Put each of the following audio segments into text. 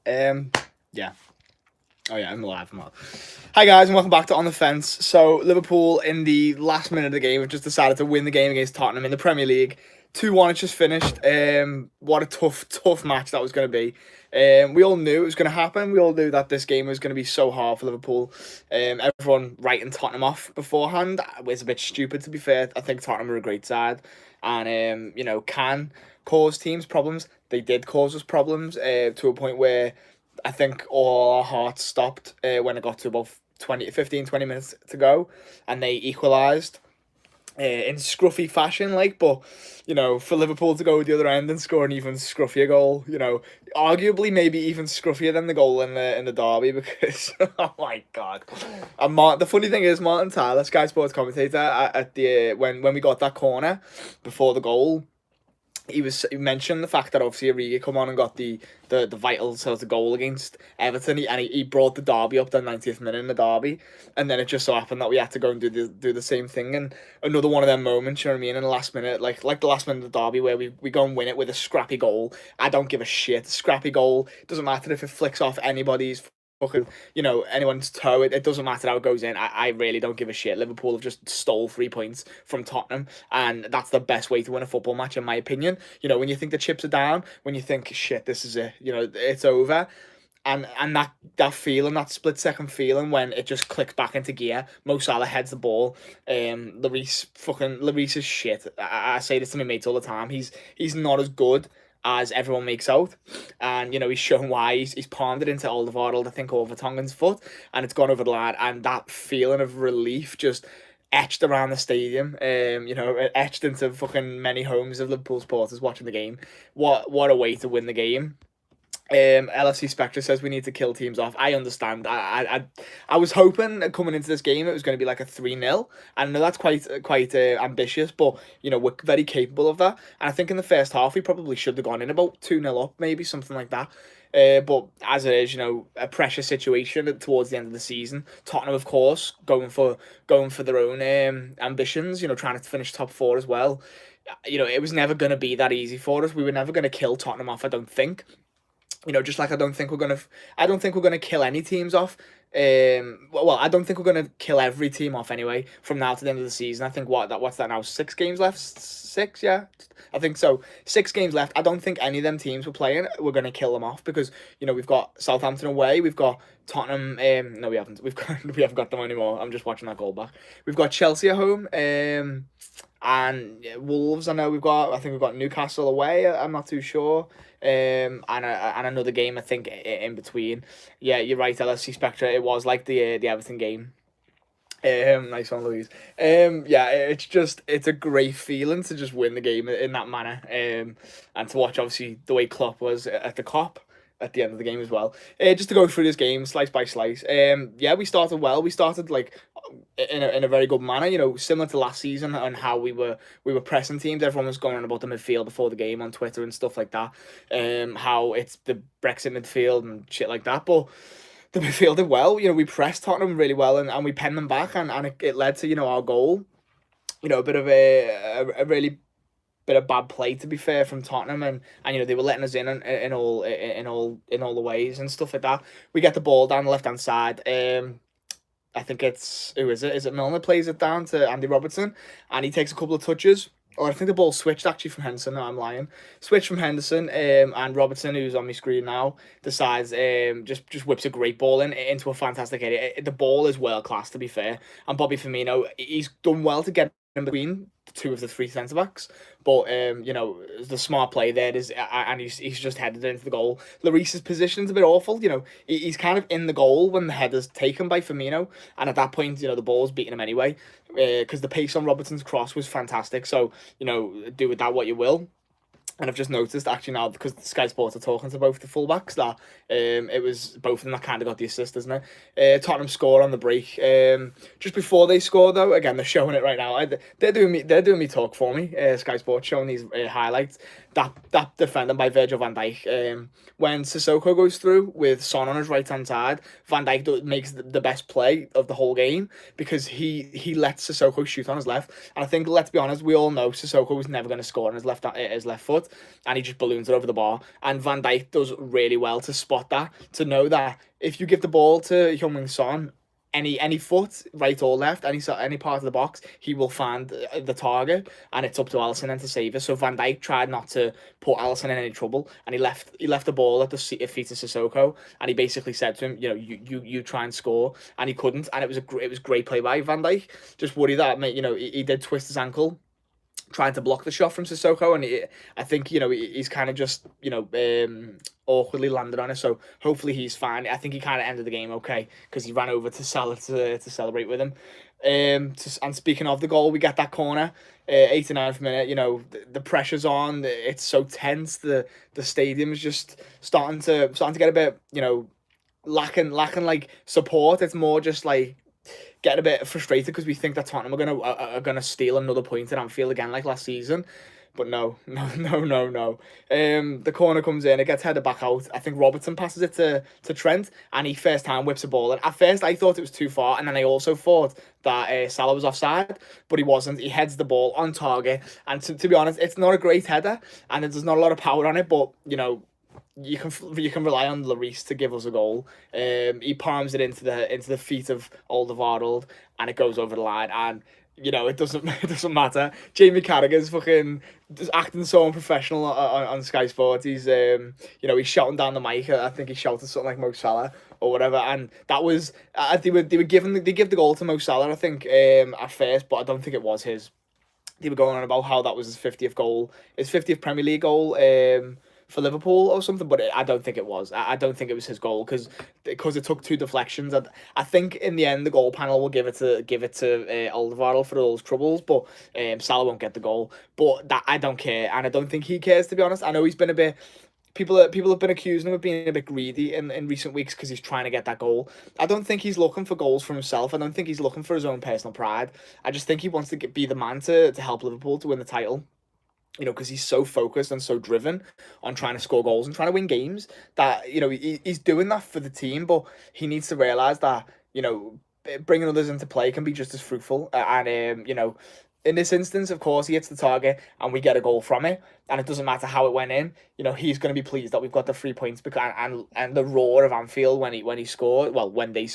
Yeah. Oh yeah, I'm alive. Hi guys, and welcome back to On the Fence. So Liverpool in the last minute of the game have just decided to win the game against Tottenham in the Premier League. 2-1, it's just finished. What a tough match that was going to be. We all knew it was going to happen. We all knew that this game was going to be so hard for Liverpool. Everyone writing Tottenham off beforehand was a bit stupid, to be fair. I think Tottenham are a great side, and can cause teams problems. They did cause us problems to a point where I think all our hearts stopped when it got to about 20 minutes to go, and they equalised in scruffy fashion, but for Liverpool to go the other end and score an even scruffier goal, arguably maybe even scruffier than the goal in the derby, because oh my god. And the funny thing is, Martin Tyler, Sky Sports commentator, at the when we got that corner before the goal, he mentioned the fact that obviously Origi come on and got the vital sort of goal against Everton, and he brought the derby up the 90th minute in the derby, and then it just so happened that we had to go and do the same thing, and another one of them moments, you know what I mean, in the last minute, like the last minute of the derby where we go and win it with a scrappy goal. I don't give a shit. Scrappy goal, doesn't matter if it flicks off anybody's fucking, anyone's toe. It doesn't matter how it goes in. I really don't give a shit. Liverpool have just stole 3 points from Tottenham, and that's the best way to win a football match, in my opinion. When you think the chips are down, when you think, shit, this is it, it's over. And that feeling, that split second feeling when it just clicks back into gear. Mo Salah heads the ball. Lloris is shit. I say this to my mates all the time. He's not as good as everyone makes out, and he's shown why. He's palmed it into Alderweireld, I think, over Tongan's foot, and it's gone over the line, and that feeling of relief just etched around the stadium, etched into fucking many homes of Liverpool supporters watching the game. What a way to win the game. LFC Spectre says we need to kill teams off. I understand. I was hoping coming into this game it was going to be like a 3-0. I know that's quite ambitious, but we're very capable of that. And I think in the first half we probably should have gone in about 2-0 up, maybe something like that. But as it is, a pressure situation towards the end of the season. Tottenham, of course, going for their own ambitions. Trying to finish top 4 as well. It was never going to be that easy for us. We were never going to kill Tottenham off, I don't think. Just like I don't think we're gonna kill any teams off. Well, I don't think we're gonna kill every team off anyway from now to the end of the season. I think what's that now? 6 games left. 6, yeah, I think so. 6 games left. I don't think any of them teams we're playing we're gonna kill them off, because we've got Southampton away, we've got Tottenham. No, we haven't. We haven't got them anymore. I'm just watching that goal back. We've got Chelsea at home. And Wolves. I think we've got Newcastle away. I'm not too sure. And another game, I think, in between. Yeah, you're right, LFC Spectre. It was like the Everton game. Nice one, Louise. Yeah, it's a great feeling to just win the game in that manner. And to watch, obviously, the way Klopp was at the Kop at the end of the game as well. Just to go through this game slice by slice. Yeah, we started well. We started in a very good manner. Similar to last season, and how we were pressing teams. Everyone was going on about the midfield before the game on Twitter and stuff like that. How it's the Brexit midfield and shit like that, but the midfield did well. We pressed Tottenham really well, and we penned them back, and it led to our goal. A bit of a really bit of bad play, to be fair, from Tottenham, and they were letting us in all the ways and stuff like that. We get the ball down the left hand side. I think it's, who is it? Is it Milner plays it down to Andy Robertson, and he takes a couple of touches. Or I think the ball switched actually from Henderson. No, I'm lying. Switched from Henderson, and Robertson, who's on my screen now, decides just whips a great ball into a fantastic area. The ball is world class, to be fair. And Bobby Firmino, he's done well to get in between 2 of the 3 centre backs, but the smart play there is, and he's just headed into the goal. Lloris's position's a bit awful. He's kind of in the goal when the header's taken by Firmino, and at that point, the ball's beating him anyway, because the pace on Robertson's cross was fantastic. So do with that what you will. And I've just noticed, actually, now, because Sky Sports are talking to both the fullbacks, that it was both of them that kind of got the assist, isn't it? Tottenham score on the break. Just before they score, though, again, they're showing it right now. They're doing me talk for me. Sky Sports showing these highlights. that defending by Virgil van Dijk. When Sissoko goes through with Son on his right hand side, Van Dijk makes the best play of the whole game because he lets Sissoko shoot on his left. And I think, let's be honest, we all know Sissoko was never going to score on his left foot, and he just balloons it over the bar. And Van Dijk does really well to spot that, to know that if you give the ball to Heung-min Son, any foot, right or left, any part of the box, he will find the target, and it's up to Alisson then to save it. So Van Dijk tried not to put Alisson in any trouble, and he left the ball at the feet of Sissoko, and he basically said to him, you try and score, and he couldn't, and it was great play by Van Dijk. Just worry that, mate, he did twist his ankle trying to block the shot from Sissoko, and I think he's kind of just awkwardly landed on it. So hopefully he's fine. I think he kind of ended the game okay because he ran over to Salah to celebrate with him. And speaking of the goal, we get that corner, 89th minute. The pressure's on. It's so tense. The stadium's just starting to get a bit lacking like support. It's more just like getting a bit frustrated because we think that Tottenham are gonna steal another point at Anfield again like last season. But no. The corner comes in, it gets headed back out. I think Robertson passes it to Trent, and he first time whips a ball. And at first I thought it was too far, and then I also thought that Salah was offside, but he wasn't. He heads the ball on target, and to be honest, it's not a great header, and there's not a lot of power on it, but you can rely on Lloris to give us a goal. He palms it into the feet of Alderweireld, and it goes over the line. And it doesn't matter. Jamie Carragher's fucking just acting so unprofessional on Sky Sports. He's he's shouting down the mic. I think he shouted something like Mo Salah or whatever. And that was they give the goal to Mo Salah, I think, at first, but I don't think it was his. They were going on about how that was his 50th goal, his 50th Premier League goal. For Liverpool or something, but I don't think it was. I don't think it was his goal because it took two deflections. I think in the end the goal panel will give it to Alderweireld for those troubles, but Salah won't get the goal. But that I don't care, and I don't think he cares, to be honest. I know he's been a bit. People have been accusing him of being a bit greedy in recent weeks because he's trying to get that goal. I don't think he's looking for goals for himself. I don't think he's looking for his own personal pride. I just think he wants to be the man to help Liverpool to win the title. Because he's so focused and so driven on trying to score goals and trying to win games that, he's doing that for the team, but he needs to realise that, bringing others into play can be just as fruitful. In this instance, of course, he hits the target and we get a goal from it, and it doesn't matter how it went in. He's going to be pleased that we've got the 3 points because and the roar of Anfield when he scored. Well, when they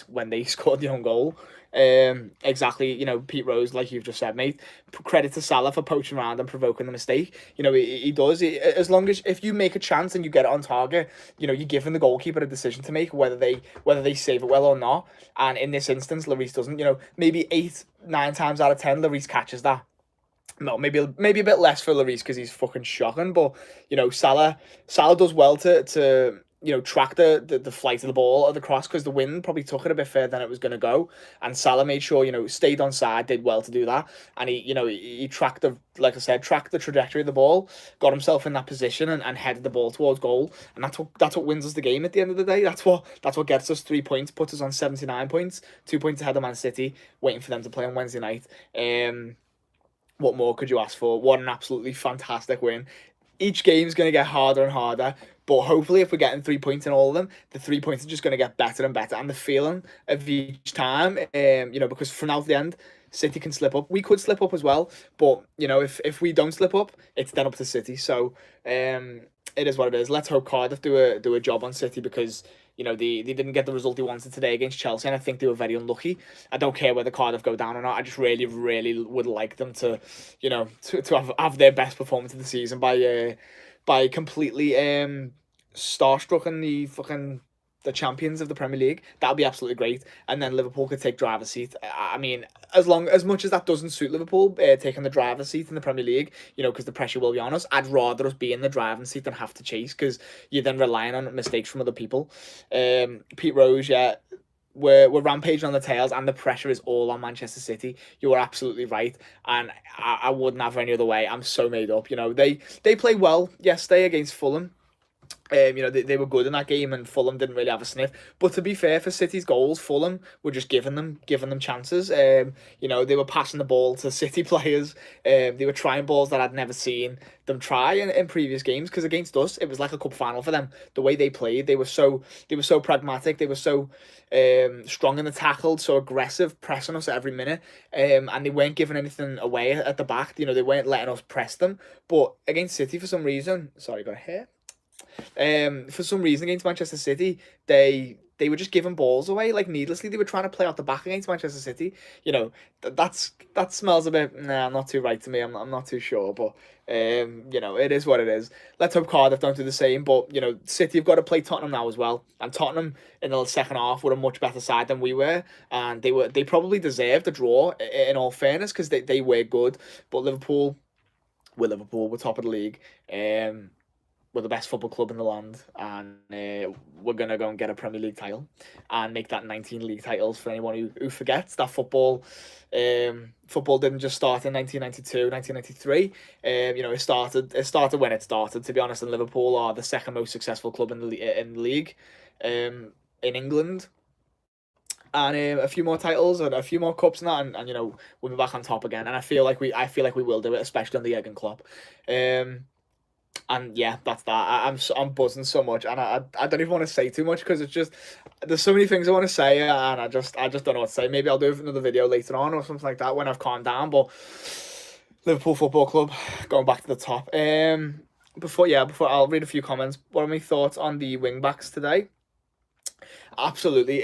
scored the own goal. Exactly. Pete Rose, like you've just said, mate. Credit to Salah for poaching around and provoking the mistake. He does. As long as if you make a chance and you get it on target, you're giving the goalkeeper a decision to make whether they save it well or not. And in this instance, Lloris doesn't. Maybe 8-9 times out of 10, Lloris catches that. No, maybe a bit less for Lloris because he's fucking shocking. But Salah does well to track the flight of the ball or the cross because the wind probably took it a bit further than it was going to go, and Salah made sure stayed on side, did well to do that, and he tracked the trajectory of the ball, got himself in that position and headed the ball towards goal, and that's what wins us the game at the end of the day. That's what gets us 3 points, puts us on 79 points, 2 points ahead of Man City, waiting for them to play on Wednesday night. What more could you ask for? What an absolutely fantastic win. Each game's going to get harder and harder, but hopefully if we're getting 3 points in all of them, the 3 points are just going to get better and better, and the feeling of each time, because from now to the end, City can slip up. We could slip up as well, but if we don't slip up, it's then up to City. So it is what it is. Let's hope Cardiff do a job on City because they didn't get the result they wanted today against Chelsea, and I think they were very unlucky. I don't care whether Cardiff go down or not. I just really, really would like them to have their best performance of the season by completely starstruck in the champions of the Premier League. That would be absolutely great, and then Liverpool could take driver's seat. I mean, as much as that doesn't suit Liverpool, taking the driver's seat in the Premier League, because the pressure will be on us. I'd rather us be in the driving seat than have to chase, because you're then relying on mistakes from other people. Pete Rose, yeah. We're rampaging on the tails, and the pressure is all on Manchester City. You are absolutely right, and I wouldn't have it any other way. I'm so made up. They play well yesterday against Fulham. They were good in that game, and Fulham didn't really have a sniff. But to be fair, for City's goals, Fulham were just giving them chances. They were passing the ball to City players. They were trying balls that I'd never seen them try in previous games. Because against us, it was like a cup final for them. The way they played, they were so pragmatic. They were so strong in the tackle, so aggressive, pressing us at every minute. And they weren't giving anything away at the back. They weren't letting us press them. But against City, for some reason, sorry, got a hair. For some reason against Manchester City, they were just giving balls away like needlessly. They were trying to play out the back against Manchester City. That smells a bit. Nah, not too right to me. I'm not too sure, but it is what it is. Let's hope Cardiff don't do the same. But City have got to play Tottenham now as well, and Tottenham in the second half were a much better side than we were, and they probably deserved a draw in all fairness because they were good, but we're top of the league. We're the best football club in the land, and we're going to go and get a Premier League title and make that 19 league titles for anyone who forgets that football didn't just start in 1992, 1993. It started when it started, to be honest, and Liverpool are the second most successful club in the league in England. And a few more titles and a few more cups and that, and we'll be back on top again. And I feel like we will do it, especially on the Jurgen Klopp. And yeah, that's that. I'm buzzing so much, and I don't even want to say too much because it's just there's so many things I want to say, and I just don't know what to say. Maybe I'll do another video later on or something like that when I've calmed down. But Liverpool Football Club going back to the top. Before I'll read a few comments. What are my thoughts on the wing backs today? Absolutely.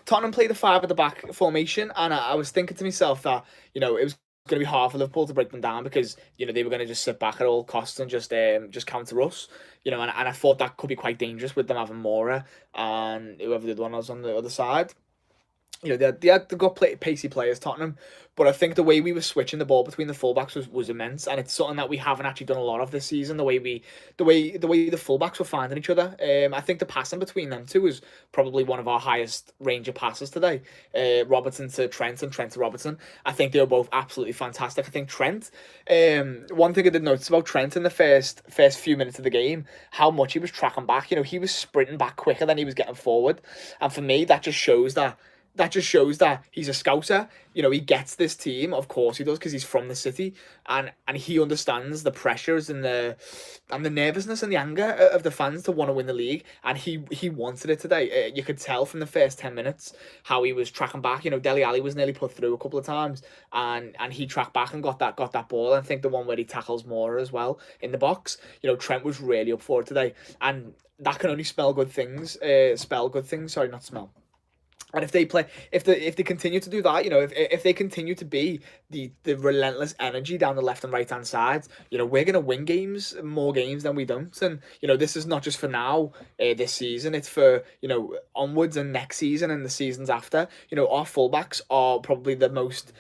Tottenham played the five at the back formation, and I was thinking to myself that it was going to be hard for Liverpool to break them down because they were going to just sit back at all costs and just counter us. And I thought that could be quite dangerous with them having Mora and whoever the other one was on the other side. They've got pacey players, Tottenham, but I think the way we were switching the ball between the fullbacks was immense, and it's something that we haven't actually done a lot of this season. The way the fullbacks were finding each other. I think the passing between them two was probably one of our highest range of passes today. Robertson to Trent and Trent to Robertson. I think they were both absolutely fantastic. I think Trent. One thing I did notice about Trent in the first few minutes of the game, how much he was tracking back. He was sprinting back quicker than he was getting forward, and for me that just shows that. He's a scouser. He gets this team, of course he does, because he's from the city, and he understands the pressures and the nervousness and the anger of the fans to want to win the league, and he wanted it today. You could tell from the first 10 minutes how he was tracking back. Dele Alli was nearly put through a couple of times, and he tracked back and got that ball. And I think the one where he tackles Mora as well in the box. Trent was really up for it today, and that can only spell good things. Spell good things. Sorry, not smell. And if they continue to do that, if they continue to be the relentless energy down the left and right hand side, we're gonna win more games than we don't. And this is not just for now, this season. It's for onwards and next season and the seasons after. Our fullbacks are probably the most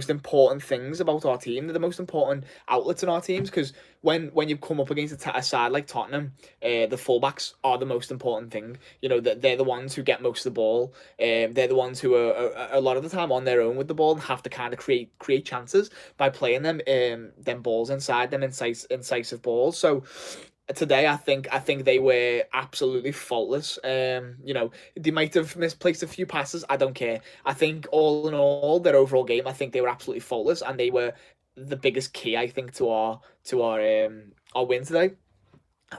important things about our team. They're the most important outlets in our teams, because when you come up against a side like Tottenham, the fullbacks are the most important thing. They're the ones who get most of the ball. They're the ones who are a lot of the time on their own with the ball and have to kind of create chances by playing them balls inside them, incisive balls. So today I think they were absolutely faultless. They might have misplaced a few passes. I don't care. I think all in all, their overall game, I think they were absolutely faultless, and they were the biggest key, I think, to our win today.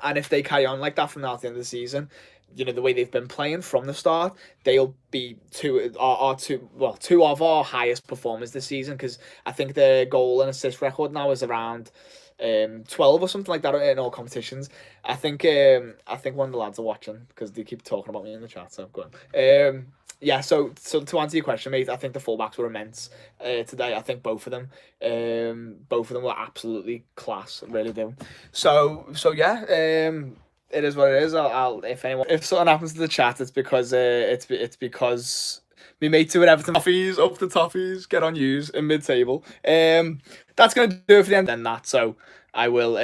And if they carry on like that from now to the end of the season, the way they've been playing from the start, they'll be two of our highest performers this season, because I think their goal and assist record now is around 12 or something like that in all competitions. I think one of the lads are watching because they keep talking about me in the chat, so go on. So to answer your question, mate, I think the fullbacks were immense today. I think both of them were absolutely class, really do. So yeah, it is what it is. If something happens to the chat, it's because me mates who at Everton toffees up the toffees get on yous in mid table. That's gonna do it for the end. Then that, so I will.